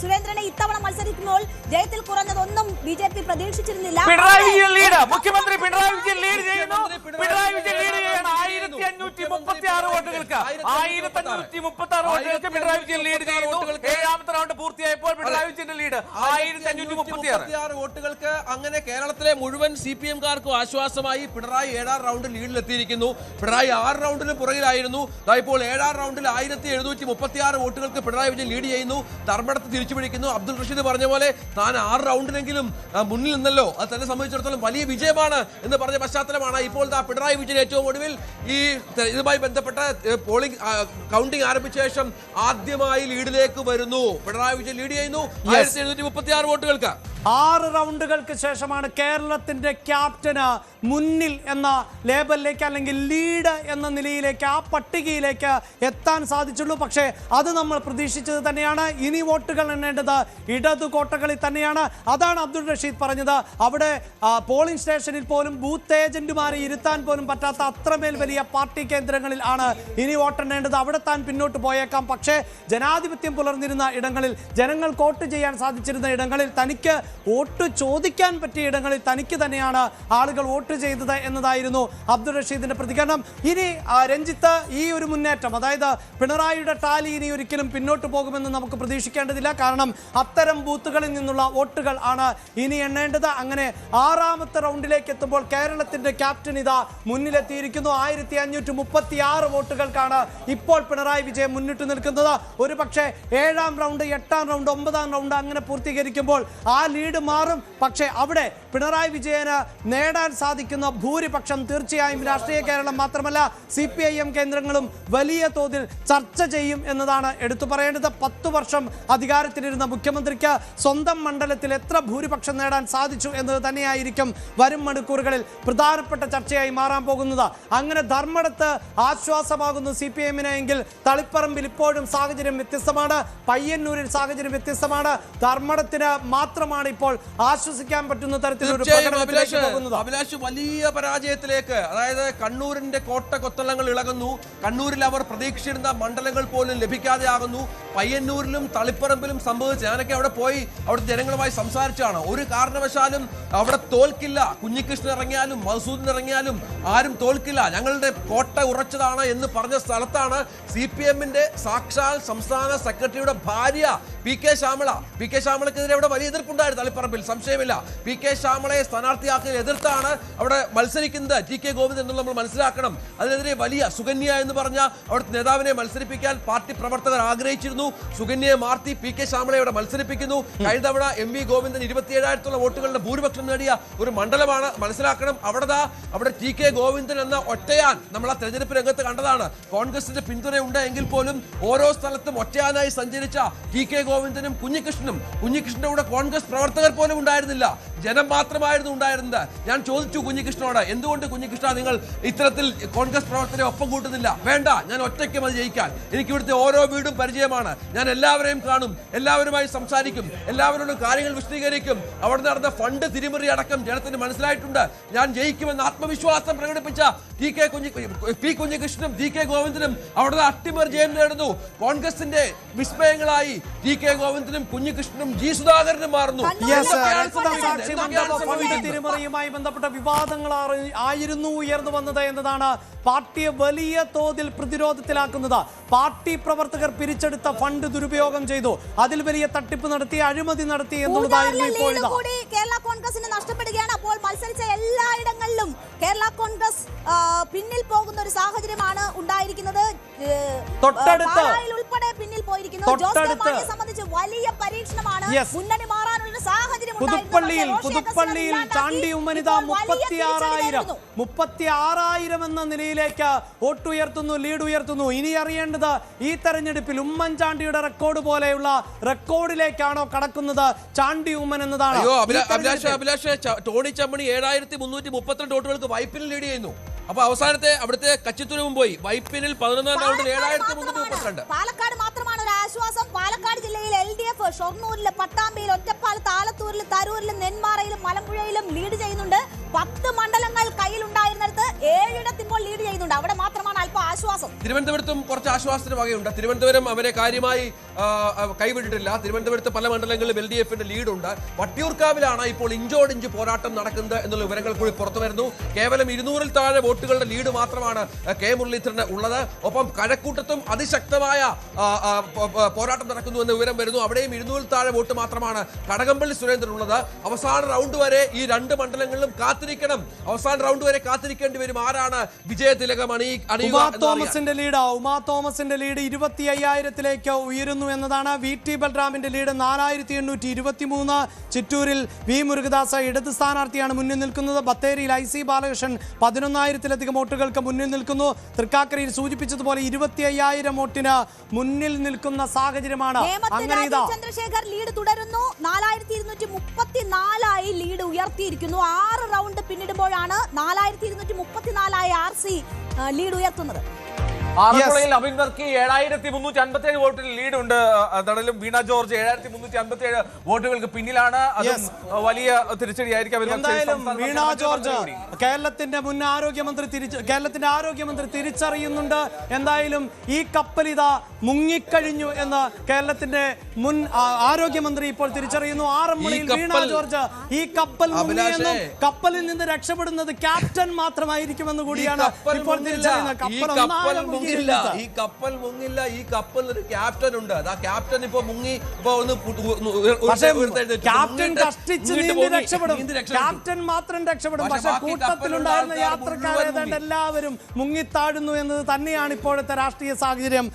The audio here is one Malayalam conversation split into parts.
സുരേന്ദ്രനെ ഇത്തവണ മത്സരിക്കുമ്പോൾ ജയത്തിൽ കുറഞ്ഞതൊന്നും ബിജെപി പ്രതീക്ഷിച്ചിരുന്നില്ല. മുഖ്യമന്ത്രി പിണറായി വിജയൻ ലീഡ് ചെയ്യുന്നു. പിണറായി വിജയൻ ലീഡ് ചെയ്യണം 1536 വോട്ടുകൾക്ക്. 1536 വോട്ടുകൾക്ക് പിണറായി വിജയൻ ലീഡ് ചെയ്യുന്നു. 7ാമത്തെ റൗണ്ട് പൂർത്തിയായപ്പോൾ പിണറായി വിജയന്റെ ലീഡ് 1536 വോട്ടുകൾക്ക്. അങ്ങനെ കേരളത്തിലെ മുഴുവൻ CPM-കാർക്കും ആശ്വാസമായി. പിണറായി 7ാം റൗണ്ടിൽ ലീഡിലെത്തിയിരിക്കുന്നു. പിണറായി 6 റൗണ്ടിന് പുറകിലായിരുന്നു. ഇപ്പോൾ 7ാം റൗണ്ടിൽ 1736 വോട്ടുകൾക്ക് പിണറായി വിജയൻ ലീഡ് ചെയ്യുന്നു. ധർമ്മടത്ത് തിരിച്ചു പിടിക്കുന്നു. അബ്ദുൾ റഷീദ് പറഞ്ഞ പോലെ താൻ 6 റൗണ്ടിലെങ്കിലും മുന്നിൽ നിന്നല്ലോ, അത് തന്നെ സംബന്ധിച്ചിടത്തോളം വലിയ വിജയമാണ് എന്ന് പറഞ്ഞ പശ്ചാത്തലമാണ് ഇപ്പോൾ പിണറായി വിജയൻ ഏറ്റവും ഒടുവിൽ ഈ ഇതുമായി ബന്ധപ്പെട്ട പോളിംഗ് കൗണ്ടിംഗ് ആരംഭിച്ച ശേഷം ആദ്യമായി ലീഡിലേക്ക് വരുന്നു. പിണറായി വിജയൻ ലീഡ് ചെയ്യുന്നു 1736 വോട്ടുകൾക്ക്. 6 റൗണ്ടുകൾക്ക് ശേഷമാണ് കേരളത്തിന്റെ ക്യാപ്റ്റന് മുന്നിൽ എന്ന ലേബലിലേക്ക് അല്ലെങ്കിൽ ലീഡ് എന്ന നിലയിലേക്ക് ആ പട്ടികയിലേക്ക് എത്താൻ സാധിച്ചുള്ളൂ. പക്ഷേ അത് നമ്മൾ പ്രതീക്ഷിച്ചത് തന്നെയാണ്. ഇനി വോട്ടുകൾ എണ്ണേണ്ടത് ഇടതു കോട്ടകളിൽ തന്നെയാണ്. അതാണ് അബ്ദുൾ റഷീദ് പറഞ്ഞത്. അവിടെ പോളിംഗ് സ്റ്റേഷനിൽ പോലും ബൂത്ത് ഏജന്റുമാരെ ഇരുത്താൻ പോലും പറ്റാത്ത അത്രമേൽ വലിയ പാർട്ടി കേന്ദ്രങ്ങളിൽ ആണ് ഇനി വോട്ടെണ്ണേണ്ടത്. അവിടെ താൻ പിന്നോട്ട് പോയേക്കാം. പക്ഷേ ജനാധിപത്യം പുലർന്നിരുന്ന ഇടങ്ങളിൽ, ജനങ്ങൾ വോട്ട് ചെയ്യാൻ സാധിച്ചിരുന്ന ഇടങ്ങളിൽ, തനിക്ക് വോട്ട് ചോദിക്കാൻ പറ്റിയ ഇടങ്ങളിൽ തനിക്ക് തന്നെയാണ് ആളുകൾ വോട്ട് ചെയ്തത് എന്നതായിരുന്നു അബ്ദുൾ റഷീദിന്റെ പ്രതികരണം. ഇനി രഞ്ജിത്ത്, ഈ ഒരു മുന്നേറ്റം, അതായത് പിണറായിയുടെ ടാലി ഇനി ഒരിക്കലും പിന്നോട്ട് പോകുമെന്ന് നമുക്ക് പ്രതീക്ഷിക്കേണ്ടതില്ല. കാരണം അത്തരം ബൂത്തുകളിൽ നിന്നുള്ള വോട്ടുകൾ ആണ് ഇനി എണ്ണേണ്ടത്. അങ്ങനെ 6ാമത്തെ റൗണ്ടിലേക്ക് എത്തുമ്പോൾ കേരളത്തിന്റെ ക്യാപ്റ്റൻ ഇതാ മുന്നിലെത്തിയിരിക്കുന്നു. 1536 വോട്ടുകൾക്കാണ് ഇപ്പോൾ പിണറായി വിജയൻ മുന്നിട്ട് നിൽക്കുന്നത്. ഒരു പക്ഷേ 7ാം റൗണ്ട്, 8ാം റൗണ്ട്, 9ാം റൗണ്ട് അങ്ങനെ പൂർത്തീകരിക്കുമ്പോൾ ആ ലീഡ് മാറും. പക്ഷേ അവിടെ പിണറായി വിജയന് നേടാൻ സാധിക്കുന്ന ഭൂരിപക്ഷം തീർച്ചയായും രാഷ്ട്രീയ കേരളം മാത്രമല്ല CPIM കേന്ദ്രങ്ങളും വലിയ തോതിൽ ചർച്ച ചെയ്യും എന്നതാണ് എടുത്തു പറയേണ്ടത്. 10 വർഷം അധികാരത്തിലിരുന്ന മുഖ്യമന്ത്രിക്ക് സ്വന്തം മണ്ഡലത്തിൽ എത്ര ഭൂരിപക്ഷം നേടാൻ സാധിച്ചു എന്നത് തന്നെയായിരിക്കും വരും മണിക്കൂറുകളിൽ പ്രധാനപ്പെട്ട ചർച്ചയായി മാറാൻ പോകുന്നത്. അങ്ങനെ ധർമ്മടത്ത് ആശ്വാസമാകുന്നു CPM-ന് എങ്കിൽ തളിപ്പറമ്പിൽ ഇപ്പോഴും സാഹചര്യം വ്യത്യസ്തമാണ്. പയ്യന്നൂരിൽ സാഹചര്യം വ്യത്യസ്തമാണ്. ധർമ്മടത്തിന് മാത്രമാണ് ഇപ്പോൾ ആശ്വസിക്കാൻ പറ്റുന്ന തരത്തിലൊരു അഭിലാഷ് വലിയ പരാജയത്തിലേക്ക്, അതായത് കണ്ണൂരിന്റെ കോട്ട കൊത്തളങ്ങൾ ഇളകുന്നു. കണ്ണൂരിൽ അവർ പ്രതീക്ഷിച്ചിരുന്ന മണ്ഡലങ്ങൾ പോലും ലഭിക്കാതെ ആകുന്നു. പയ്യന്നൂരിലും തളിപ്പറമ്പിലും സംഭവിച്ചു. ഞാനൊക്കെ അവിടെ പോയി അവിടുത്തെ ജനങ്ങളുമായി സംസാരിച്ചാണ്. ഒരു കാരണവശാലും അവിടെ തോൽക്കില്ല. കുഞ്ഞികൃഷ്ണൻ ഇറങ്ങിയാലും മസൂദിന് ഇറങ്ങിയാലും ആരും തോൽക്കില്ല, ഞങ്ങളുടെ കോട്ട ഉറച്ചതാണ് എന്ന് പറഞ്ഞ സ്ഥലത്താണ് CPM-ന്റെ സാക്ഷാൽ സംസ്ഥാന സെക്രട്ടറിയുടെ ഭാര്യ PK ശ്യാമള. PK ശ്യാമളക്കെതിരെ അവിടെ വലിയ എതിർപ്പുണ്ടായിരുന്നു തളിപ്പറമ്പിൽ, സംശയമില്ല. PK ശ്യാമളയെ സ്ഥാനാർത്ഥിയാക്കി എതിർത്താണ് അവിടെ മത്സരിക്കുന്നത് TK ഗോവിന്ദൻ എന്നുള്ളത് നമ്മൾ മനസ്സിലാക്കണം. അതിനെതിരെ വലിയ സുകന്യ എന്ന് പറഞ്ഞ അവിടുത്തെ നേതാവിനെ മത്സരിപ്പിക്കാൻ പാർട്ടി പ്രവർത്തകർ ആഗ്രഹിച്ചിരുന്നു. സുകന്യയെ മാറ്റി PK ശ്യാമളയെ അവിടെ മത്സരിപ്പിക്കുന്നു. കഴിഞ്ഞ തവണ MV ഗോവിന്ദൻ 27,000 വോട്ടുകളുടെ ഭൂരിപക്ഷം നേടിയ ഒരു മണ്ഡലമാണ്, മനസ്സിലാക്കണം. അവിടെ TK ഗോവിന്ദൻ എന്ന ഒറ്റയാൻ നമ്മൾ ആ തെരഞ്ഞെടുപ്പ് രംഗത്ത് കണ്ടതാണ്. കോൺഗ്രസിന്റെ പിന്തുണ ഉണ്ട് എങ്കിൽ പോലും ഓരോ സ്ഥലത്തും ഒറ്റയാനായി സഞ്ചരിച്ച TK ഗോവിന്ദനും കുഞ്ഞികൃഷ്ണന്റെ കൂടെ കോൺഗ്രസ് പ്രവർത്തകർ പോലും ഉണ്ടായിരുന്നില്ല, ജനം മാത്രമായിരുന്നു ഉണ്ടായിരുന്നത്. ഞാൻ ചോദിച്ചു കുഞ്ഞികൃഷ്ണനോട്, എന്തുകൊണ്ട് കുഞ്ഞികൃഷ്ണ നിങ്ങൾ ഇത്തരത്തിൽ കോൺഗ്രസ് പ്രവർത്തകരെ ഒപ്പം കൂട്ടുന്നില്ല? വേണ്ട, ഞാൻ ഒറ്റയ്ക്ക് മതി ജയിക്കാൻ. എനിക്ക് ഇവിടുത്തെ ഓരോ വീടും പരിചയമാണ്, ഞാൻ എല്ലാവരെയും കാണും, എല്ലാവരുമായി സംസാരിക്കും, എല്ലാവരോടും കാര്യങ്ങൾ വിശദീകരിക്കും. അവിടെ നടന്ന ഫണ്ട് തിരിമറി അടക്കം ജനത്തിന് മനസ്സിലായിട്ടുണ്ട്. ഞാൻ ജയിക്കുമെന്ന് ആത്മവിശ്വാസം പ്രകടിപ്പിച്ച പി കുഞ്ഞികൃഷ്ണനും TK ഗോവിന്ദനും അവിടെ അട്ടിമറി ജയം നേടുന്നു. കോൺഗ്രസിന്റെ വിസ്മയങ്ങളായി TK ഗോവിന്ദനും കുഞ്ഞികൃഷ്ണനും G സുധാകരനും മാറുന്നു. തിരിമറിയുമായി ബന്ധപ്പെട്ട വിവാദങ്ങൾ ആയിരുന്നു ഉയർന്നു വന്നത് എന്നതാണ് പാർട്ടിയെ വലിയ തോതിൽ പ്രതിരോധത്തിലാക്കുന്നത്. പാർട്ടി പ്രവർത്തകർ പിരിച്ചെടുത്ത ഫണ്ട് ദുരുപയോഗം ചെയ്തു, അതിൽ വലിയ തട്ടിപ്പ് നടത്തി, അഴിമതി നടത്തി എന്നുള്ളതായിരുന്നു ഇപ്പോൾ കേരള കോൺഗ്രസിന് നഷ്ടപ്പെടുകയാണ്. അപ്പോൾ മത്സരിച്ച എല്ലായിടങ്ങളിലും കേരള കോൺഗ്രസ് പിന്നിൽ പോകുന്ന ഒരു സാഹചര്യമാണ് ഉണ്ടായിരിക്കുന്നത്. ഉൾപ്പെടെ പിന്നിൽ പോയിരിക്കുന്നു. സംബന്ധിച്ച് വലിയ പരീക്ഷണമാണ്. മുന്നണി മാറാനുള്ള സാഹചര്യം പുതുപ്പള്ളിയിൽ ചാണ്ടി ഉമ്മനിത 36,000 എന്ന നിലയിലേക്ക് വോട്ടുയർത്തുന്നു, ലീഡ് ഉയർത്തുന്നു. ഇനി അറിയേണ്ടത് ഈ തെരഞ്ഞെടുപ്പിൽ ഉമ്മൻചാണ്ടിയുടെ റെക്കോർഡ് പോലെയുള്ള റെക്കോർഡിലേക്കാണോ കടക്കുന്നത് ചാണ്ടി ഉമ്മൻ എന്നതാണ്. അഭിലാഷ് ടോണി ചമ്മണി 7,332 വോട്ടുകൾക്ക് വൈപ്പിൽ ലീഡ് ചെയ്യുന്നു. അപ്പൊ അവസാനത്തെ അവിടുത്തെ കച്ചിത്തുരുവും പോയി. വൈപ്പിനിൽ 11ാം റൗണ്ടിൽ 7,332. പാലക്കാട് മാത്രമാണ് ഒരു ആശ്വാസം. പാലക്കാട് ജില്ലയിൽ LDF ഷൊർണൂരിലെ പട്ടാമ്പിയിൽ, ഒറ്റപ്പാലത്ത്, ആലത്തൂരിലും, തരൂരിലും, നെന്മാറയിലും, മലമ്പുഴയിലും ലീഡ് ചെയ്യുന്നുണ്ട്. 10 മണ്ഡലങ്ങൾ കയ്യിലുണ്ടായിരുന്നിടത്ത് 7 ഇപ്പോൾ ലീഡ് ചെയ്യുന്നുണ്ട്. അവിടെ മാത്രമാണ് അല്പം ആശ്വാസം. തിരുവനന്തപുരത്തും കുറച്ച് ആശ്വാസത്തിന് വകയുണ്ട്. തിരുവനന്തപുരം അവരെ കാര്യമായി കൈവിട്ടിട്ടില്ല. തിരുവനന്തപുരത്ത് പല മണ്ഡലങ്ങളിലും LDF-ന്റെ ലീഡുണ്ട്. വട്ടിയൂർക്കാവിലാണ് ഇപ്പോൾ ഇഞ്ചോടിഞ്ച് പോരാട്ടം നടക്കുന്നത് എന്നുള്ള വിവരങ്ങൾ കൂടി പുറത്തു വരുന്നു. കേവലം 200-ൽ താഴെ വോട്ടുകളുടെ ലീഡ് മാത്രമാണ് കെ മുരളീധരന് ഉള്ളത്. ഒപ്പം കഴക്കൂട്ടത്തും അതിശക്തമായ പോരാട്ടം നടക്കുന്നു എന്ന വിവരം വരുന്നു. അവിടെയും 200-ൽ താഴെ വോട്ട് മാത്രമാണ് കടകംപള്ളി സുരേന്ദ്രൻ ഉള്ളത്. അവസാന റൗണ്ട് വരെ ഈ രണ്ട് മണ്ഡലങ്ങളിലും കാത്തിരിക്കണം. അവസാന റൗണ്ട് വരെ കാത്തിരിക്കേണ്ടി വരും. ആരാണ് വിജയതിലകം അണിയുക? ഉമാ തോമസിന്റെ ലീഡ് 25,000-ലേക്ക് ഉയരുന്നു എന്നതാണ്. VT ബൽറാമിന്റെ ലീഡ് 4,823. ചിറ്റൂരിൽ V മുരുകദാസ് ഇടത് സ്ഥാനാർത്ഥിയാണ് മുന്നിൽ നിൽക്കുന്നത്. ബത്തേരിയിൽ IC ബാലകൃഷ്ണൻ 11,000-ലധികം വോട്ടുകൾക്ക് മുന്നിൽ നിൽക്കുന്നു. തൃക്കാക്കരയിൽ സൂചിപ്പിച്ചതുപോലെ 25,000 വോട്ടിന് മുന്നിൽ നിൽക്കുന്ന സാഹചര്യമാണ്. അങ്ങനെ ചന്ദ്രശേഖർ ലീഡ് തുടരുന്നു. 4,234 ലീഡ് ഉയർത്തിയിരിക്കുന്നു. 6 റൗണ്ട് പിന്നിടുമ്പോഴാണ് 4,234 RC ലീഡ് ഉയർത്തുന്നത്. ആറന്മുളയിൽ അബിൻ വർക്കി 7,357 വോട്ടിൽ ലീഡുണ്ട്. തടലും വീണ ജോർജ് 7,357 വോട്ടുകൾക്ക് പിന്നിലാണ്. അത് വലിയ തിരിച്ചടിയായിരിക്കും. എന്തായാലും വീണ ജോർജ് കേരളത്തിന്റെ മുൻ കേരളത്തിന്റെ ആരോഗ്യമന്ത്രി തിരിച്ചറിയുന്നുണ്ട്. എന്തായാലും ഈ കപ്പൽ ഇതാ മുങ്ങിക്കഴിഞ്ഞു എന്ന് കേരളത്തിന്റെ മുൻ ആരോഗ്യമന്ത്രി ഇപ്പോൾ തിരിച്ചറിയുന്നു. ആറന്മുളയിൽ വീണ ജോർജ് ഈ കപ്പൽ മുങ്ങിയെന്നും കപ്പലിൽ നിന്ന് രക്ഷപ്പെടുന്നത് ക്യാപ്റ്റൻ മാത്രമായിരിക്കുമെന്ന് കൂടിയാണ് ഇപ്പോൾ തിരിച്ചറിയുന്നത്. ഈ കപ്പൽ മുങ്ങില്ല. ഈ കപ്പൽ ഒരു ക്യാപ്റ്റൻ ഉണ്ട്. ആ ക്യാപ്റ്റൻ ഇപ്പൊ മുങ്ങി ക്യാപ്റ്റൻ കഷ്ടിച്ച് നീന്തി രക്ഷപ്പെടും. ക്യാപ്റ്റൻ മാത്രം രക്ഷപ്പെടും. പക്ഷെ കൂട്ടത്തിലുണ്ടായിരുന്ന യാത്രക്കാർ ഏതാണ്ട് എല്ലാവരും മുങ്ങിത്താഴുന്നു എന്നത് തന്നെയാണ് ഇപ്പോഴത്തെ രാഷ്ട്രീയ സാഹചര്യം.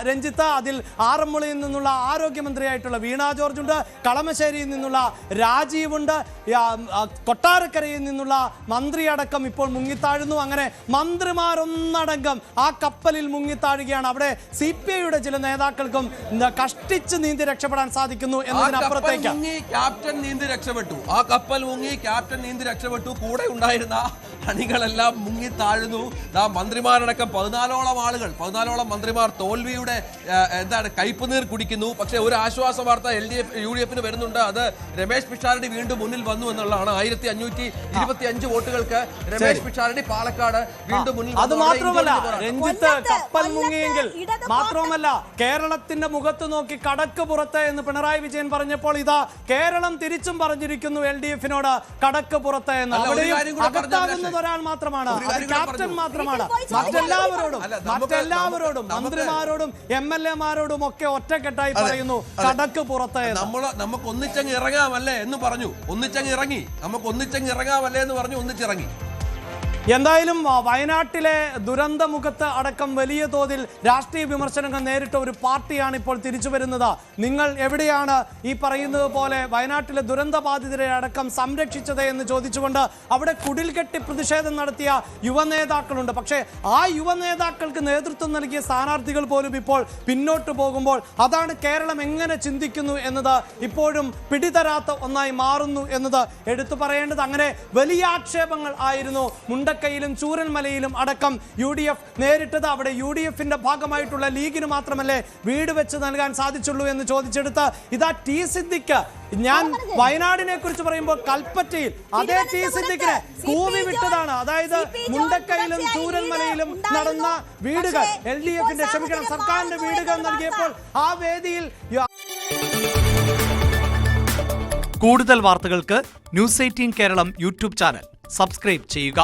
രഞ്ജിത്ത്, അതിൽ ആറന്മുളയിൽ നിന്നുള്ള ആരോഗ്യമന്ത്രിയായിട്ടുള്ള വീണ ജോർജ് ഉണ്ട്, കളമശ്ശേരിയിൽ നിന്നുള്ള രാജീവ് ഉണ്ട്, കൊട്ടാരക്കരയിൽ നിന്നുള്ള മന്ത്രിയടക്കം ഇപ്പോൾ മുങ്ങിത്താഴുന്നു. അങ്ങനെ മന്ത്രിമാരൊന്നടങ്കം ആ കപ്പലിൽ മുങ്ങിത്താഴുകയാണ്. അവിടെ CPI-യുടെ ചില നേതാക്കൾക്കും കഷ്ടിച്ച് നീന്തി രക്ഷപ്പെടാൻ സാധിക്കുന്നു എന്നതിനപ്പുറത്തേക്ക് ക്യാപ്റ്റൻ നീന്തി രക്ഷപ്പെട്ടു. ആ കപ്പൽ മുങ്ങി, ക്യാപ്റ്റൻ നീന്തി രക്ഷപ്പെട്ടു. കൂടെ ഉണ്ടായിരുന്ന അണികളെല്ലാം മുങ്ങി താഴുന്നു. മന്ത്രിമാരടക്കം 14ഓളം മന്ത്രിമാർ തോൽവിയുടെ കയ്പുനീർ കുടിക്കുന്നു. പക്ഷെ ഒരു ആശ്വാസ വാർത്ത UDF-ന് വരുന്നുണ്ട്. അത് രമേശ് പിഷാരടി വീണ്ടും മുന്നിൽ വന്നു എന്നുള്ളതാണ്. 1,525 വോട്ടുകൾക്ക് രമേശ് പിഷാരടി പാലക്കാട് വീണ്ടും മുന്നിൽ. അത് മാത്രമല്ല രഞ്ജിത്ത്, കപ്പൽ മുങ്ങിയെങ്കിൽ മാത്രമല്ല കേരളത്തിന്റെ മുഖത്ത് നോക്കി കടക്ക് പുറത്ത് എന്ന് പിണറായി വിജയൻ പറഞ്ഞപ്പോൾ ഇതാ കേരളം തിരിച്ചും പറഞ്ഞിരിക്കുന്നു LDF-നോട് കടക്ക് പുറത്ത് എന്ന്. അവിടെയും അകത്താകുന്നത് ഒരാൾ മാത്രമാണ്, ക്യാപ്റ്റൻ മാത്രമാണ്. മറ്റെല്ലാവരോടും മന്ത്രിമാരോടും MLA-മാരോടും ഒക്കെ ഒറ്റക്കെട്ടായി പറയുന്നു കടക്ക് പുറത്ത്. നമുക്ക് ഒന്നിച്ചങ്ങ് ഇറങ്ങാമല്ലേ എന്ന് പറഞ്ഞു. നമുക്ക് ഒന്നിച്ചങ്ങ് ഇറങ്ങാമല്ലേ എന്ന് പറഞ്ഞു ഒന്നിച്ചിറങ്ങി. എന്തായാലും വയനാട്ടിലെ ദുരന്തമുഖത്ത് അടക്കം വലിയ തോതിൽ രാഷ്ട്രീയ വിമർശനങ്ങൾ നേരിട്ട ഒരു പാർട്ടിയാണ് ഇപ്പോൾ തിരിച്ചു വരുന്നത്. നിങ്ങൾ എവിടെയാണ് ഈ പറയുന്നത് പോലെ വയനാട്ടിലെ ദുരന്ത ബാധിതരെ അടക്കം സംരക്ഷിച്ചത് എന്ന് ചോദിച്ചുകൊണ്ട് അവിടെ കുടിൽ കെട്ടി പ്രതിഷേധം നടത്തിയ യുവനേതാക്കളുണ്ട്. പക്ഷേ ആ യുവനേതാക്കൾക്ക് നേതൃത്വം നൽകിയ സ്ഥാനാർത്ഥികൾ പോലും ഇപ്പോൾ പിന്നോട്ട് പോകുമ്പോൾ അതാണ് കേരളം എങ്ങനെ ചിന്തിക്കുന്നു എന്നത് ഇപ്പോഴും പിടിതരാത്ത ഒന്നായി മാറുന്നു എന്നത് എടുത്തു പറയേണ്ടത്. അങ്ങനെ വലിയ ആക്ഷേപങ്ങൾ ആയിരുന്നു മുണ്ടക്കയിലും ചൂരൽമലയിലും അടക്കം UDF നേരിട്ടത്. അവിടെ UDF-ന്റെ ഭാഗമായിട്ടുള്ള ലീഗിന് മാത്രമല്ലേ വീട് വെച്ച് നൽകാൻ സാധിച്ചുള്ളൂ എന്ന് ചോദിച്ചെടുത്ത് ഇതാ T സിദ്ദിഖ്. ഞാൻ വയനാടിനെ കുറിച്ച് പറയുമ്പോൾ കൽപ്പറ്റയിൽ അതേ T സിദ്ദിഖിനെ കൂവി വിട്ടതാണ്. അതായത് മുണ്ടക്കയിലും ചൂരൽമലയിലും നടന്ന വീടുകൾ LDF-ന്റെ സർക്കാരിന്റെ വീടുകൾ നൽകിയപ്പോൾ ആ വേദിയിൽ കൂടുതൽ വാർത്തകൾക്ക് News 18 Keralam YouTube channel subscribe ചെയ്യുക.